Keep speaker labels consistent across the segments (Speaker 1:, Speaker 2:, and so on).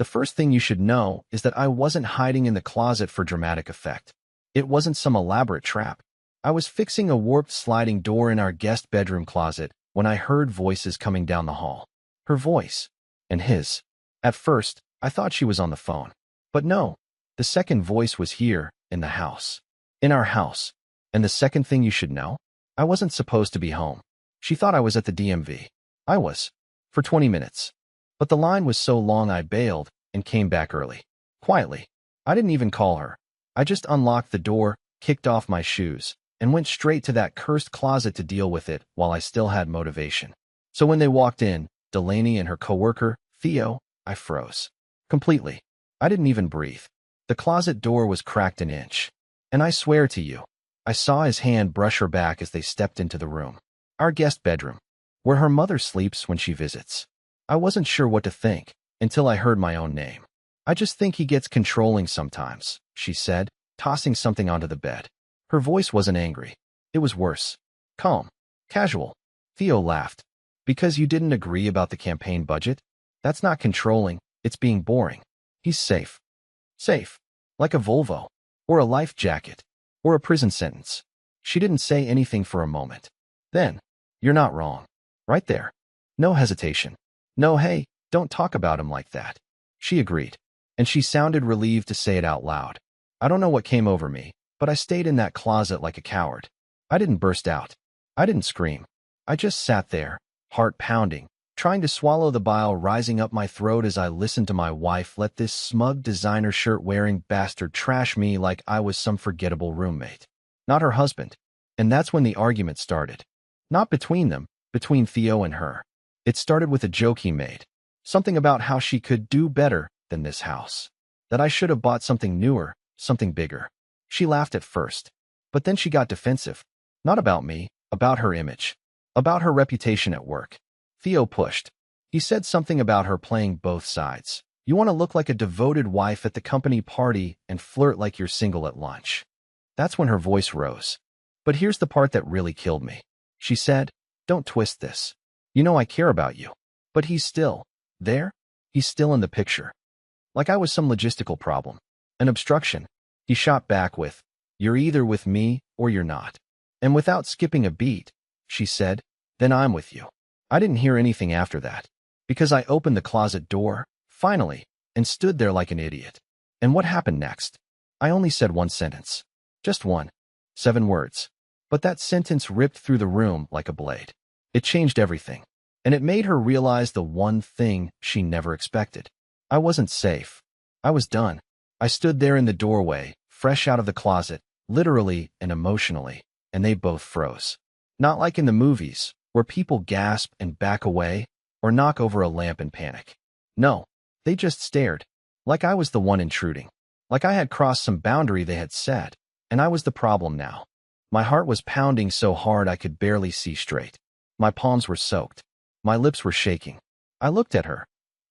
Speaker 1: The first thing you should know is that I wasn't hiding in the closet for dramatic effect. It wasn't some elaborate trap. I was fixing a warped sliding door in our guest bedroom closet when I heard voices coming down the hall. Her voice. And his. At first, I thought she was on the phone. But no, the second voice was here, in the house. In our house. And the second thing you should know? I wasn't supposed to be home. She thought I was at the DMV. I was. For 20 minutes. But the line was so long I bailed and came back early. Quietly. I didn't even call her. I just unlocked the door, kicked off my shoes, and went straight to that cursed closet to deal with it while I still had motivation. So when they walked in, Delaney and her coworker, Theo, I froze. Completely. I didn't even breathe. The closet door was cracked an inch. And I swear to you, I saw his hand brush her back as they stepped into the room. Our guest bedroom, where her mother sleeps when she visits. I wasn't sure what to think until I heard my own name. I just think he gets controlling sometimes, she said, tossing something onto the bed. Her voice wasn't angry. It was worse. Calm. Casual. Theo laughed. Because you didn't agree about the campaign budget? That's not controlling, it's being boring. He's safe. Safe. Like a Volvo. Or a life jacket. Or a prison sentence. She didn't say anything for a moment. Then, you're not wrong. Right there. No hesitation. No, hey, don't talk about him like that. She agreed. And she sounded relieved to say it out loud. I don't know what came over me, but I stayed in that closet like a coward. I didn't burst out. I didn't scream. I just sat there, heart pounding, trying to swallow the bile rising up my throat as I listened to my wife let this smug designer shirt-wearing bastard trash me like I was some forgettable roommate. Not her husband. And that's when the argument started. Not between them, between Theo and her. It started with a joke he made. Something about how she could do better than this house. That I should have bought something newer, something bigger. She laughed at first. But then she got defensive. Not about me, about her image. About her reputation at work. Theo pushed. He said something about her playing both sides. You want to look like a devoted wife at the company party and flirt like you're single at lunch. That's when her voice rose. But here's the part that really killed me. She said, don't twist this. You know I care about you. But he's still there? He's still in the picture. Like I was some logistical problem. An obstruction. He shot back with, you're either with me or you're not. And without skipping a beat, she said, then I'm with you. I didn't hear anything after that. Because I opened the closet door, finally, and stood there like an idiot. And what happened next? I only said one sentence. Just one. 7 words. But that sentence ripped through the room like a blade. It changed everything. And it made her realize the one thing she never expected. I wasn't safe. I was done. I stood there in the doorway, fresh out of the closet, literally and emotionally, and they both froze. Not like in the movies, where people gasp and back away, or knock over a lamp in panic. No, they just stared. Like I was the one intruding. Like I had crossed some boundary they had set, and I was the problem now. My heart was pounding so hard I could barely see straight. My palms were soaked. My lips were shaking. I looked at her.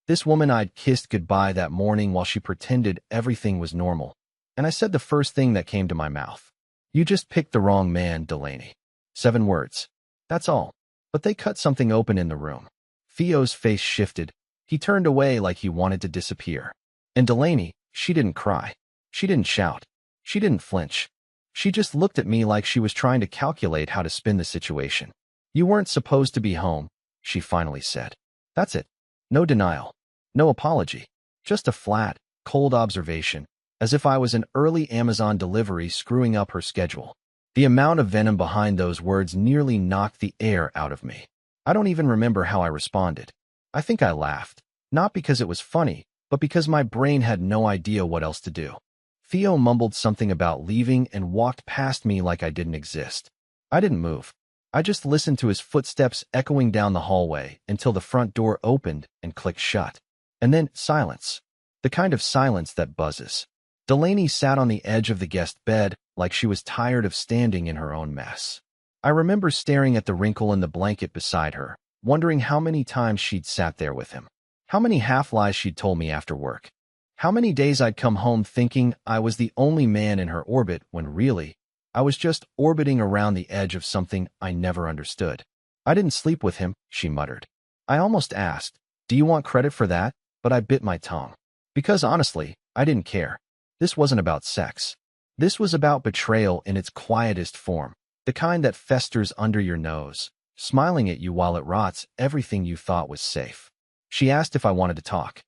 Speaker 1: This woman I'd kissed goodbye that morning while she pretended everything was normal. And I said the first thing that came to my mouth. You just picked the wrong man, Delaney. 7 words. That's all. But they cut something open in the room. Theo's face shifted. He turned away like he wanted to disappear. And Delaney, she didn't cry. She didn't shout. She didn't flinch. She just looked at me like she was trying to calculate how to spin the situation. You weren't supposed to be home, she finally said. That's it. No denial. No apology. Just a flat, cold observation, as if I was an early Amazon delivery screwing up her schedule. The amount of venom behind those words nearly knocked the air out of me. I don't even remember how I responded. I think I laughed. Not because it was funny, but because my brain had no idea what else to do. Theo mumbled something about leaving and walked past me like I didn't exist. I didn't move. I just listened to his footsteps echoing down the hallway until the front door opened and clicked shut. And then silence. The kind of silence that buzzes. Delaney sat on the edge of the guest bed like she was tired of standing in her own mess. I remember staring at the wrinkle in the blanket beside her, wondering how many times she'd sat there with him. How many half-lies she'd told me after work. How many days I'd come home thinking I was the only man in her orbit when really, I was just orbiting around the edge of something I never understood. I didn't sleep with him, she muttered. I almost asked, do you want credit for that? But I bit my tongue. Because honestly, I didn't care. This wasn't about sex. This was about betrayal in its quietest form, the kind that festers under your nose, smiling at you while it rots everything you thought was safe. She asked if I wanted to talk.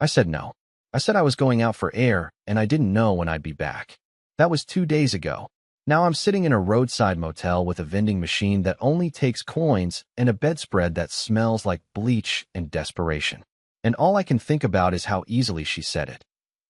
Speaker 1: I said no. I said I was going out for air, and I didn't know when I'd be back. That was 2 days ago. Now I'm sitting in a roadside motel with a vending machine that only takes coins and a bedspread that smells like bleach and desperation. And all I can think about is how easily she said it.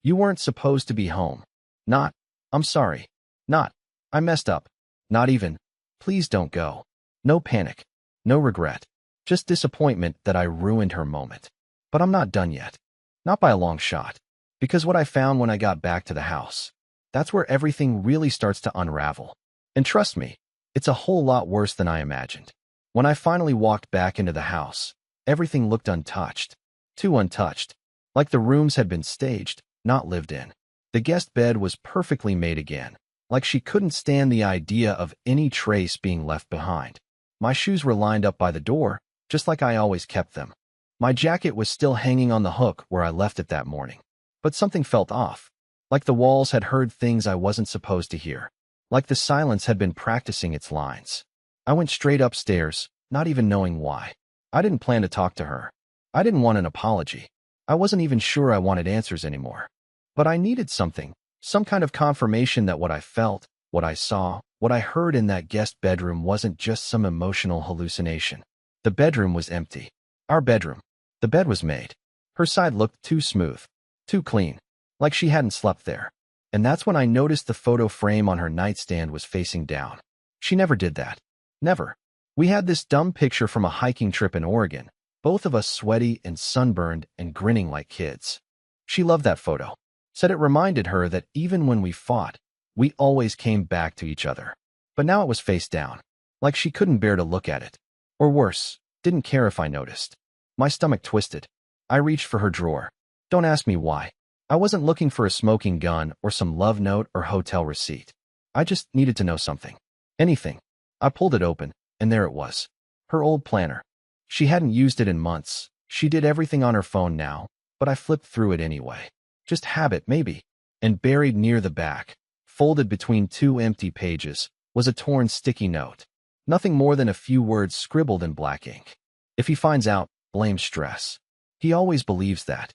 Speaker 1: You weren't supposed to be home. Not, I'm sorry. Not, I messed up. Not even, please don't go. No panic. No regret. Just disappointment that I ruined her moment. But I'm not done yet. Not by a long shot. Because what I found when I got back to the house, that's where everything really starts to unravel. And trust me, it's a whole lot worse than I imagined. When I finally walked back into the house, everything looked untouched. Too untouched. Like the rooms had been staged, not lived in. The guest bed was perfectly made again, like she couldn't stand the idea of any trace being left behind. My shoes were lined up by the door, just like I always kept them. My jacket was still hanging on the hook where I left it that morning. But something felt off. Like the walls had heard things I wasn't supposed to hear. Like the silence had been practicing its lines. I went straight upstairs, not even knowing why. I didn't plan to talk to her. I didn't want an apology. I wasn't even sure I wanted answers anymore. But I needed something, some kind of confirmation that what I felt, what I saw, what I heard in that guest bedroom wasn't just some emotional hallucination. The bedroom was empty. Our bedroom. The bed was made. Her side looked too smooth, too clean, like she hadn't slept there. And that's when I noticed the photo frame on her nightstand was facing down. She never did that. Never. We had this dumb picture from a hiking trip in Oregon, both of us sweaty and sunburned and grinning like kids. She loved that photo. Said it reminded her that even when we fought, we always came back to each other. But now it was face down, like she couldn't bear to look at it. Or worse, didn't care if I noticed. My stomach twisted. I reached for her drawer. Don't ask me why. I wasn't looking for a smoking gun or some love note or hotel receipt. I just needed to know something. Anything. I pulled it open, and there it was. Her old planner. She hadn't used it in months. She did everything on her phone now, but I flipped through it anyway. Just habit, maybe. And buried near the back, folded between two empty pages, was a torn sticky note. Nothing more than a few words scribbled in black ink. If he finds out, blame stress. He always believes that.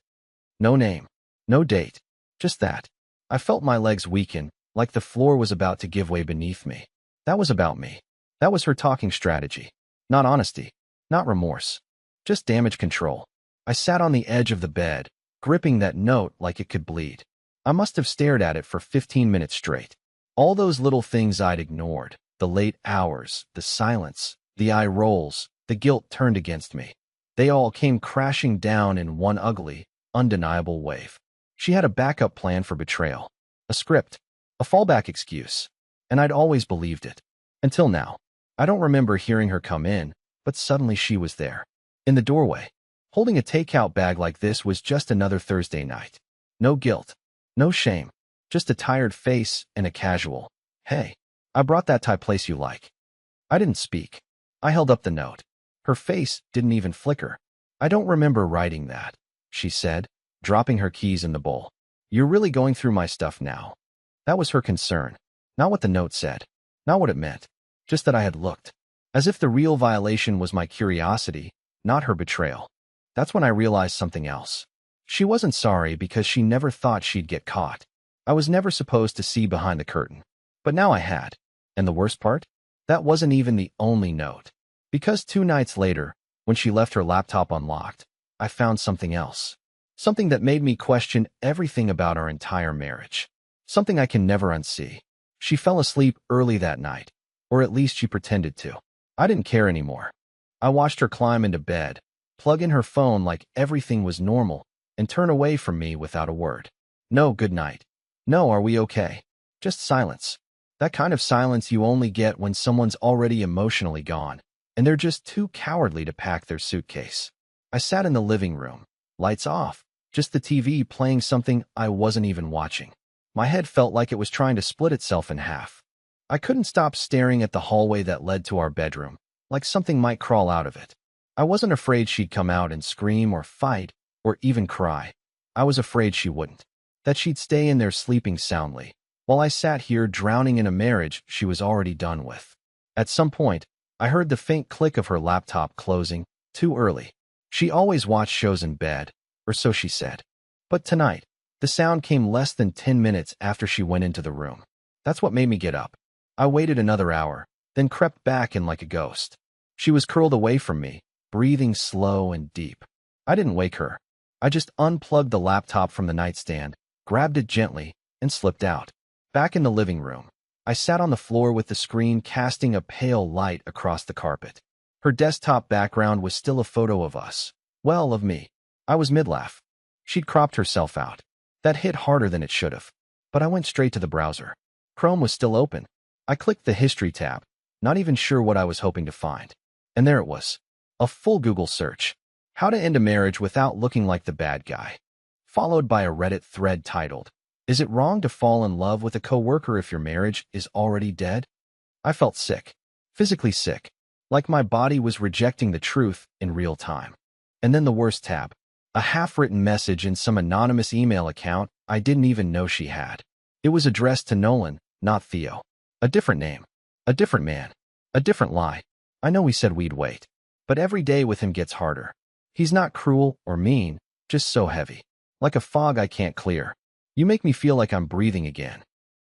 Speaker 1: No name. No date. Just that. I felt my legs weaken, like the floor was about to give way beneath me. That was about me. That was her talking strategy. Not honesty. Not remorse. Just damage control. I sat on the edge of the bed, gripping that note like it could bleed. I must have stared at it for 15 minutes straight. All those little things I'd ignored, the late hours, the silence, the eye rolls, the guilt turned against me. They all came crashing down in one ugly, undeniable wave. She had a backup plan for betrayal, a script, a fallback excuse, and I'd always believed it. Until now. I don't remember hearing her come in, but suddenly she was there, in the doorway. Holding a takeout bag like this was just another Thursday night. No guilt, no shame, just a tired face and a casual, "Hey, I brought that Thai place you like." I didn't speak. I held up the note. Her face didn't even flicker. "I don't remember writing that," she said, dropping her keys in the bowl. "You're really going through my stuff now." That was her concern. Not what the note said. Not what it meant. Just that I had looked. As if the real violation was my curiosity, not her betrayal. That's when I realized something else. She wasn't sorry because she never thought she'd get caught. I was never supposed to see behind the curtain. But now I had. And the worst part? That wasn't even the only note. Because 2 nights later, when she left her laptop unlocked, I found something else. Something that made me question everything about our entire marriage. Something I can never unsee. She fell asleep early that night. Or at least she pretended to. I didn't care anymore. I watched her climb into bed, plug in her phone like everything was normal, and turn away from me without a word. No good night. No are we okay. Just silence. That kind of silence you only get when someone's already emotionally gone, and they're just too cowardly to pack their suitcase. I sat in the living room, lights off, just the TV playing something I wasn't even watching. My head felt like it was trying to split itself in half. I couldn't stop staring at the hallway that led to our bedroom, like something might crawl out of it. I wasn't afraid she'd come out and scream or fight or even cry. I was afraid she wouldn't. That she'd stay in there sleeping soundly, while I sat here drowning in a marriage she was already done with. At some point, I heard the faint click of her laptop closing, too early. She always watched shows in bed, or so she said. But tonight, the sound came less than 10 minutes after she went into the room. That's what made me get up. I waited another hour, then crept back in like a ghost. She was curled away from me, breathing slow and deep. I didn't wake her. I just unplugged the laptop from the nightstand, grabbed it gently, and slipped out. Back in the living room, I sat on the floor with the screen casting a pale light across the carpet. Her desktop background was still a photo of us. Well, of me. I was mid-laugh. She'd cropped herself out. That hit harder than it should have. But I went straight to the browser. Chrome was still open. I clicked the History tab, not even sure what I was hoping to find. And there it was. A full Google search. How to end a marriage without looking like the bad guy. Followed by a Reddit thread titled, "Is it wrong to fall in love with a coworker if your marriage is already dead?" I felt sick. Physically sick. Like my body was rejecting the truth in real time. And then the worst tab. A half-written message in some anonymous email account I didn't even know she had. It was addressed to Nolan, not Theo. A different name. A different man. A different lie. I know we said we'd wait. But every day with him gets harder. He's not cruel or mean, just so heavy. Like a fog I can't clear. You make me feel like I'm breathing again.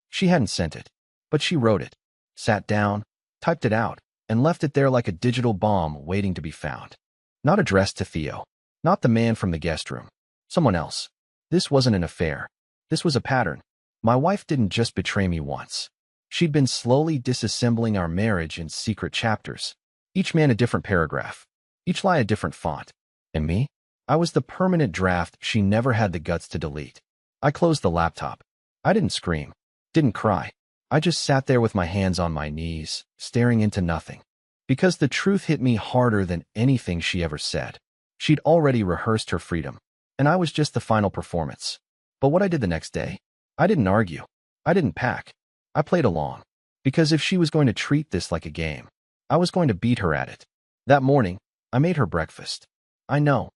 Speaker 1: She hadn't sent it. But she wrote it. Sat down, typed it out, and left it there like a digital bomb waiting to be found. Not addressed to Theo. Not the man from the guest room. Someone else. This wasn't an affair. This was a pattern. My wife didn't just betray me once. She'd been slowly disassembling our marriage in secret chapters. Each man a different paragraph. Each lie a different font. And me? I was the permanent draft she never had the guts to delete. I closed the laptop. I didn't scream. Didn't cry. I just sat there with my hands on my knees, staring into nothing. Because the truth hit me harder than anything she ever said. She'd already rehearsed her freedom, and I was just the final performance. But what I did the next day? I didn't argue. I didn't pack. I played along. Because if she was going to treat this like a game, I was going to beat her at it. That morning, I made her breakfast. I know.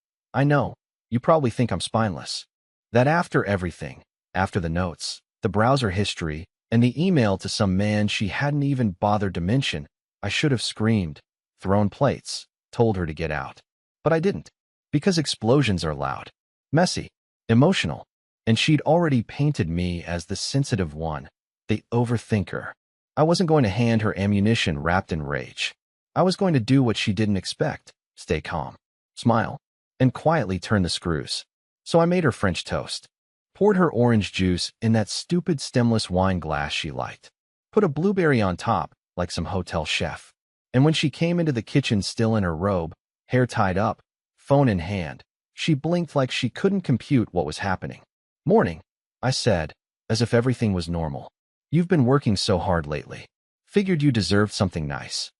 Speaker 1: You probably think I'm spineless. That after everything, after the notes, the browser history, and the email to some man she hadn't even bothered to mention, I should have screamed, thrown plates, told her to get out. But I didn't. Because explosions are loud, messy, emotional, and she'd already painted me as the sensitive one, the overthinker. I wasn't going to hand her ammunition wrapped in rage. I was going to do what she didn't expect, stay calm, smile, and quietly turn the screws. So I made her French toast, poured her orange juice in that stupid stemless wine glass she liked, put a blueberry on top like some hotel chef. And when she came into the kitchen still in her robe, hair tied up, phone in hand, she blinked like she couldn't compute what was happening. "Morning," I said, as if everything was normal. "You've been working so hard lately. Figured you deserved something nice."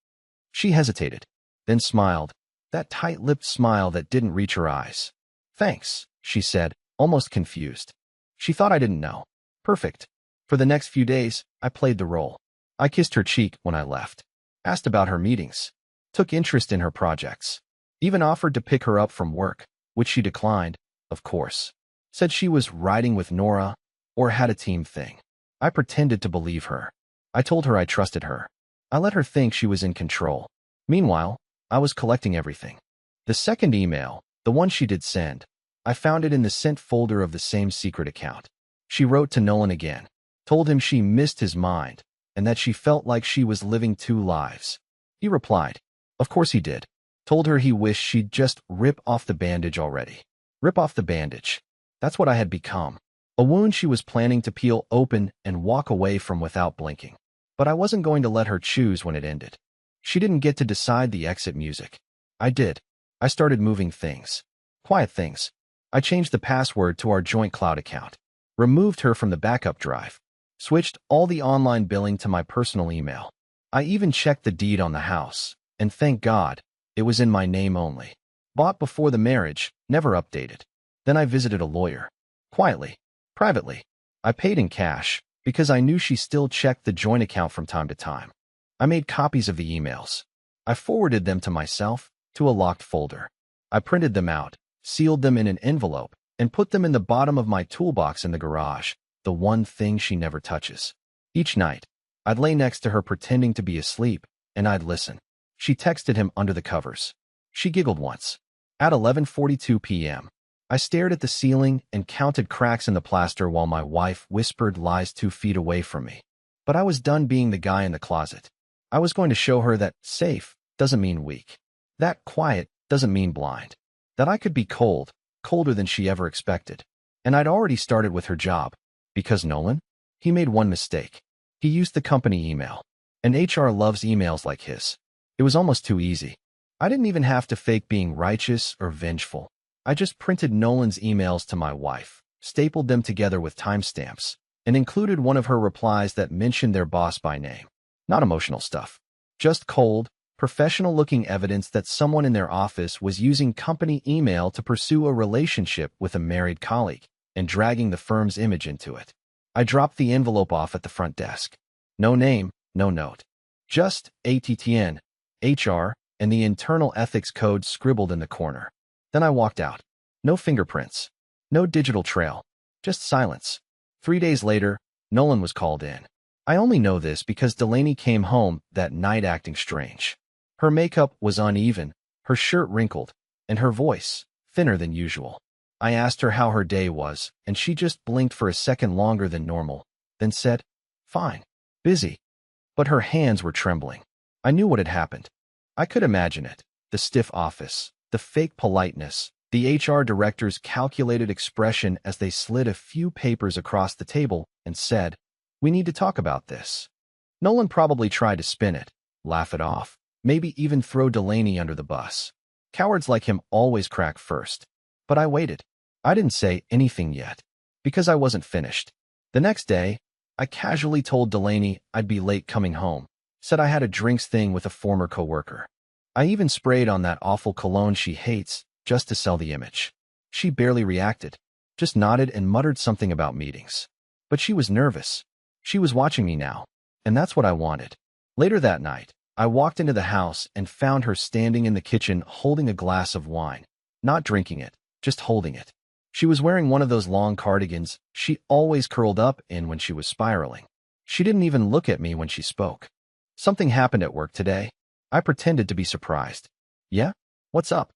Speaker 1: She hesitated, then smiled, that tight-lipped smile that didn't reach her eyes. "Thanks," she said, almost confused. She thought I didn't know. Perfect. For the next few days, I played the role. I kissed her cheek when I left, asked about her meetings, took interest in her projects, even offered to pick her up from work, which she declined, of course. Said she was riding with Nora, or had a team thing. I pretended to believe her. I told her I trusted her. I let her think she was in control. Meanwhile, I was collecting everything. The second email, the one she did send, I found it in the sent folder of the same secret account. She wrote to Nolan again, told him she missed his mind, and that she felt like she was living two lives. He replied, of course he did. Told her he wished she'd just rip off the bandage already. Rip off the bandage. That's what I had become. A wound she was planning to peel open and walk away from without blinking. But I wasn't going to let her choose when it ended. She didn't get to decide the exit music. I did. I started moving things. Quiet things. I changed the password to our joint cloud account. Removed her from the backup drive. Switched all the online billing to my personal email. I even checked the deed on the house, and thank God, it was in my name only. Bought before the marriage, never updated. Then I visited a lawyer. Quietly. Privately. I paid in cash, because I knew she still checked the joint account from time to time. I made copies of the emails. I forwarded them to myself, to a locked folder. I printed them out, sealed them in an envelope, and put them in the bottom of my toolbox in the garage, the one thing she never touches. Each night, I'd lay next to her pretending to be asleep, and I'd listen. She texted him under the covers. She giggled once. At 11:42 p.m., I stared at the ceiling and counted cracks in the plaster while my wife whispered lies 2 feet away from me. But I was done being the guy in the closet. I was going to show her that safe doesn't mean weak. That quiet doesn't mean blind. That I could be cold, colder than she ever expected. And I'd already started with her job. Because Nolan? He made one mistake. He used the company email. And HR loves emails like his. It was almost too easy. I didn't even have to fake being righteous or vengeful. I just printed Nolan's emails to my wife, stapled them together with timestamps, and included one of her replies that mentioned their boss by name. Not emotional stuff. Just cold, professional-looking evidence that someone in their office was using company email to pursue a relationship with a married colleague and dragging the firm's image into it. I dropped the envelope off at the front desk. No name, no note. Just ATTN, HR, and the internal ethics code scribbled in the corner. Then I walked out. No fingerprints. No digital trail. Just silence. 3 days later, Nolan was called in. I only know this because Delaney came home that night acting strange. Her makeup was uneven, her shirt wrinkled, and her voice thinner than usual. I asked her how her day was, and she just blinked for a second longer than normal, then said, "Fine. Busy." But her hands were trembling. I knew what had happened. I could imagine it. The stiff office, the fake politeness, the HR director's calculated expression as they slid a few papers across the table and said, "We need to talk about this." Nolan probably tried to spin it, laugh it off, maybe even throw Delaney under the bus. Cowards like him always crack first. But I waited. I didn't say anything yet, because I wasn't finished. The next day, I casually told Delaney I'd be late coming home, said I had a drinks thing with a former coworker. I even sprayed on that awful cologne she hates just to sell the image. She barely reacted, just nodded and muttered something about meetings. But she was nervous. She was watching me now, and that's what I wanted. Later that night, I walked into the house and found her standing in the kitchen holding a glass of wine, not drinking it, just holding it. She was wearing one of those long cardigans she always curled up in when she was spiraling. She didn't even look at me when she spoke. "Something happened at work today." I pretended to be surprised. "Yeah? What's up?"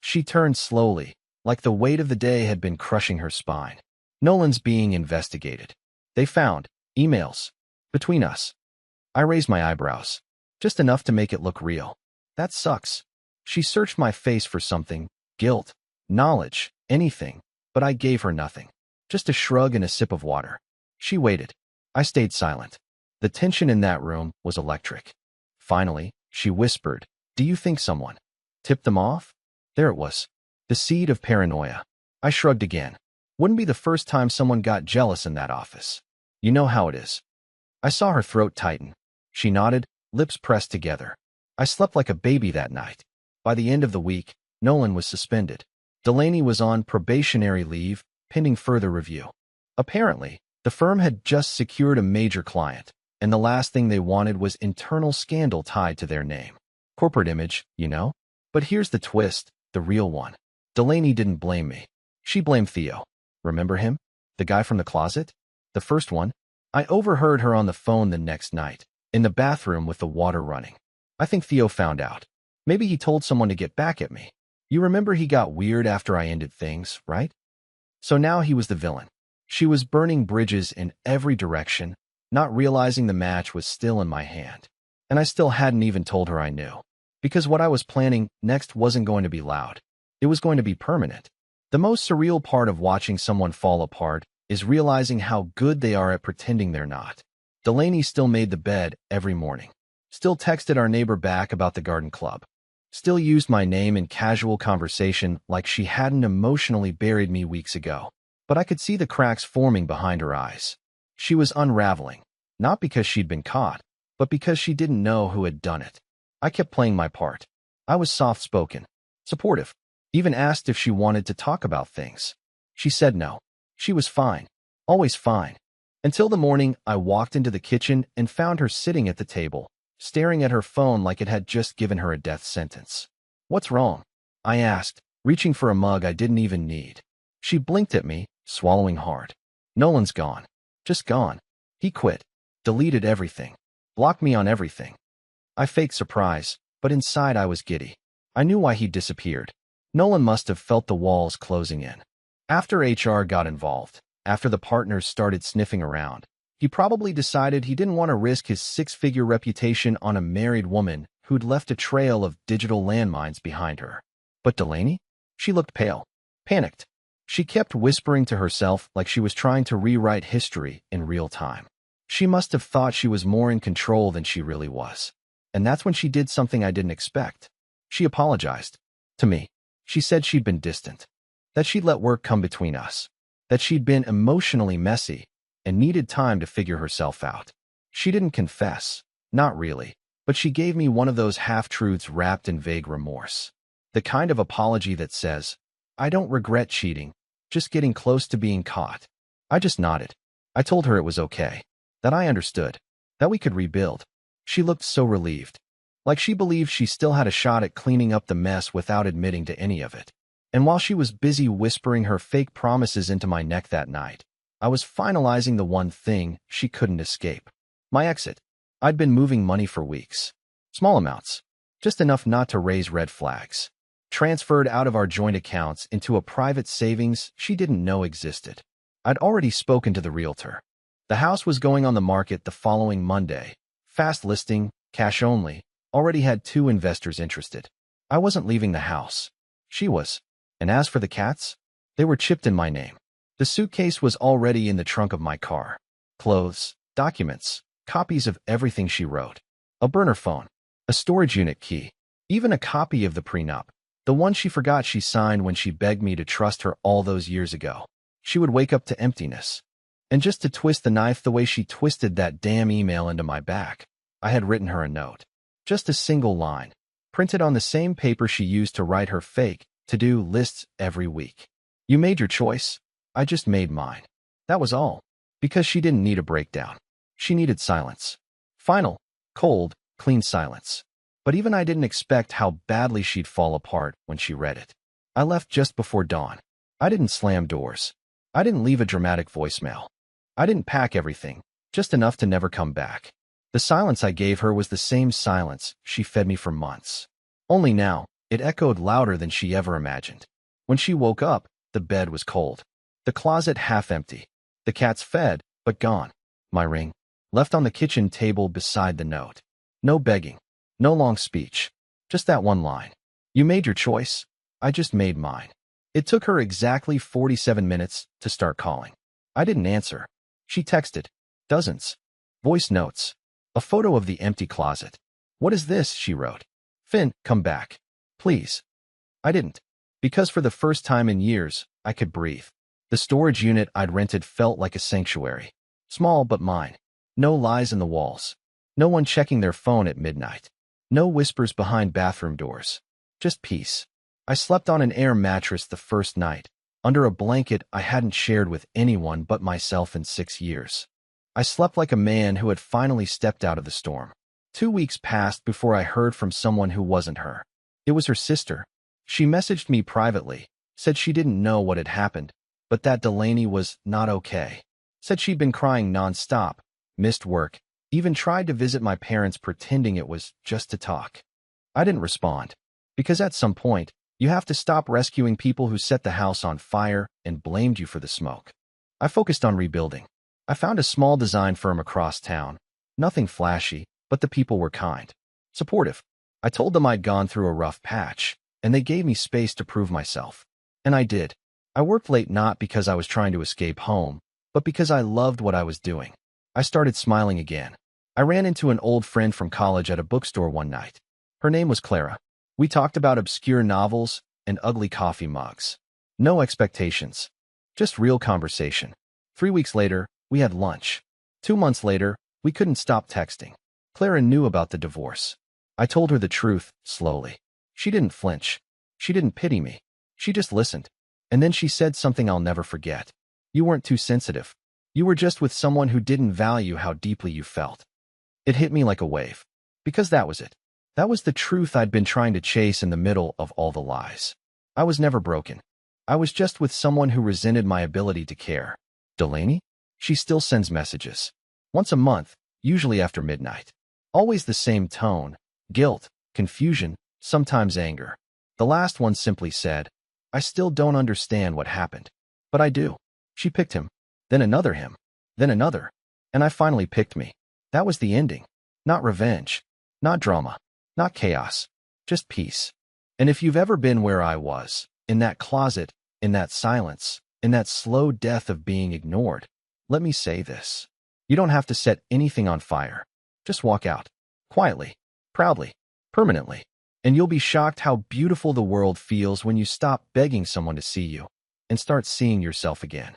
Speaker 1: She turned slowly, like the weight of the day had been crushing her spine. "Nolan's being investigated. They found emails between us." I raised my eyebrows, just enough to make it look real. "That sucks." She searched my face for something, guilt, knowledge, anything, but I gave her nothing. Just a shrug and a sip of water. She waited. I stayed silent. The tension in that room was electric. Finally, she whispered, "Do you think someone tipped them off?" There it was. The seed of paranoia. I shrugged again. Wouldn't be the first time someone got jealous in that office. You know how it is. I saw her throat tighten. She nodded, lips pressed together. I slept like a baby that night. By the end of the week, Nolan was suspended. Delaney was on probationary leave, pending further review. Apparently, the firm had just secured a major client, and the last thing they wanted was internal scandal tied to their name. Corporate image, you know? But here's the twist, the real one. Delaney didn't blame me. She blamed Theo. Remember him? The guy from the closet? The first one? I overheard her on the phone the next night, in the bathroom with the water running. I think Theo found out. Maybe he told someone to get back at me. You remember he got weird after I ended things, right? So now he was the villain. She was burning bridges in every direction, not realizing the match was still in my hand. And I still hadn't even told her I knew. Because what I was planning next wasn't going to be loud. It was going to be permanent. The most surreal part of watching someone fall apart is realizing how good they are at pretending they're not. Delaney still made the bed every morning. Still texted our neighbor back about the garden club. Still used my name in casual conversation like she hadn't emotionally buried me weeks ago. But I could see the cracks forming behind her eyes. She was unraveling, not because she'd been caught, but because she didn't know who had done it. I kept playing my part. I was soft-spoken, supportive, even asked if she wanted to talk about things. She said no. She was fine, always fine. Until the morning I walked into the kitchen and found her sitting at the table, staring at her phone like it had just given her a death sentence. "What's wrong?" I asked, reaching for a mug I didn't even need. She blinked at me, swallowing hard. Nolan's gone. Just gone. He quit. Deleted everything. Blocked me on everything. I faked surprise, but inside I was giddy. I knew why he'd disappeared. Nolan must have felt the walls closing in. After HR got involved, after the partners started sniffing around, he probably decided he didn't want to risk his six-figure reputation on a married woman who'd left a trail of digital landmines behind her. But Delaney? She looked pale. Panicked. She kept whispering to herself like she was trying to rewrite history in real time. She must have thought she was more in control than she really was. And that's when she did something I didn't expect. She apologized. To me. She said she'd been distant. That she'd let work come between us. That she'd been emotionally messy and needed time to figure herself out. She didn't confess. Not really. But she gave me one of those half-truths wrapped in vague remorse. The kind of apology that says, I don't regret cheating, just getting close to being caught. I just nodded. I told her it was okay. That I understood. That we could rebuild. She looked so relieved. Like she believed she still had a shot at cleaning up the mess without admitting to any of it. And while she was busy whispering her fake promises into my neck that night, I was finalizing the one thing she couldn't escape. My exit. I'd been moving money for weeks. Small amounts. Just enough not to raise red flags. Transferred out of our joint accounts into a private savings she didn't know existed. I'd already spoken to the realtor. The house was going on the market the following Monday. Fast listing, cash only, already had 2 investors interested. I wasn't leaving the house. She was. And as for the cats, they were chipped in my name. The suitcase was already in the trunk of my car. Clothes, documents, copies of everything she wrote. A burner phone, a storage unit key, even a copy of the prenup. The one she forgot she signed when she begged me to trust her all those years ago. She would wake up to emptiness. And just to twist the knife the way she twisted that damn email into my back, I had written her a note. Just a single line, printed on the same paper she used to write her fake to-do lists every week. You made your choice. I just made mine. That was all. Because she didn't need a breakdown. She needed silence. Final, cold, clean silence. But even I didn't expect how badly she'd fall apart when she read it. I left just before dawn. I didn't slam doors. I didn't leave a dramatic voicemail. I didn't pack everything, just enough to never come back. The silence I gave her was the same silence she fed me for months. Only now, it echoed louder than she ever imagined. When she woke up, the bed was cold. The closet half empty. The cats fed, but gone. My ring, left on the kitchen table beside the note. No begging. No long speech. Just that one line. You made your choice. I just made mine. It took her exactly 47 minutes to start calling. I didn't answer. She texted. Dozens. Voice notes. A photo of the empty closet. What is this? She wrote. Finn, come back. Please. I didn't. Because for the first time in years, I could breathe. The storage unit I'd rented felt like a sanctuary. Small but mine. No lies in the walls. No one checking their phone at midnight. No whispers behind bathroom doors. Just peace. I slept on an air mattress the first night, under a blanket I hadn't shared with anyone but myself in 6 years. I slept like a man who had finally stepped out of the storm. 2 weeks passed before I heard from someone who wasn't her. It was her sister. She messaged me privately, said she didn't know what had happened, but that Delaney was not okay. Said she'd been crying nonstop, missed work, even tried to visit my parents pretending it was just to talk. I didn't respond, because at some point, you have to stop rescuing people who set the house on fire and blamed you for the smoke. I focused on rebuilding. I found a small design firm across town. Nothing flashy, but the people were kind. Supportive. I told them I'd gone through a rough patch, and they gave me space to prove myself. And I did. I worked late not because I was trying to escape home, but because I loved what I was doing. I started smiling again. I ran into an old friend from college at a bookstore one night. Her name was Clara. We talked about obscure novels and ugly coffee mugs. No expectations. Just real conversation. 3 weeks later, we had lunch. 2 months later, we couldn't stop texting. Clara knew about the divorce. I told her the truth, slowly. She didn't flinch. She didn't pity me. She just listened. And then she said something I'll never forget. You weren't too sensitive. You were just with someone who didn't value how deeply you felt. It hit me like a wave. Because that was it. That was the truth I'd been trying to chase in the middle of all the lies. I was never broken. I was just with someone who resented my ability to care. Delaney? She still sends messages. Once a month, usually after midnight. Always the same tone, guilt, confusion, sometimes anger. The last one simply said, I still don't understand what happened. But I do. She picked him, then another him, then another, and I finally picked me. That was the ending. Not revenge, not drama, not chaos, just peace. And if you've ever been where I was, in that closet, in that silence, in that slow death of being ignored, let me say this. You don't have to set anything on fire. Just walk out. Quietly, proudly, permanently. And you'll be shocked how beautiful the world feels when you stop begging someone to see you and start seeing yourself again.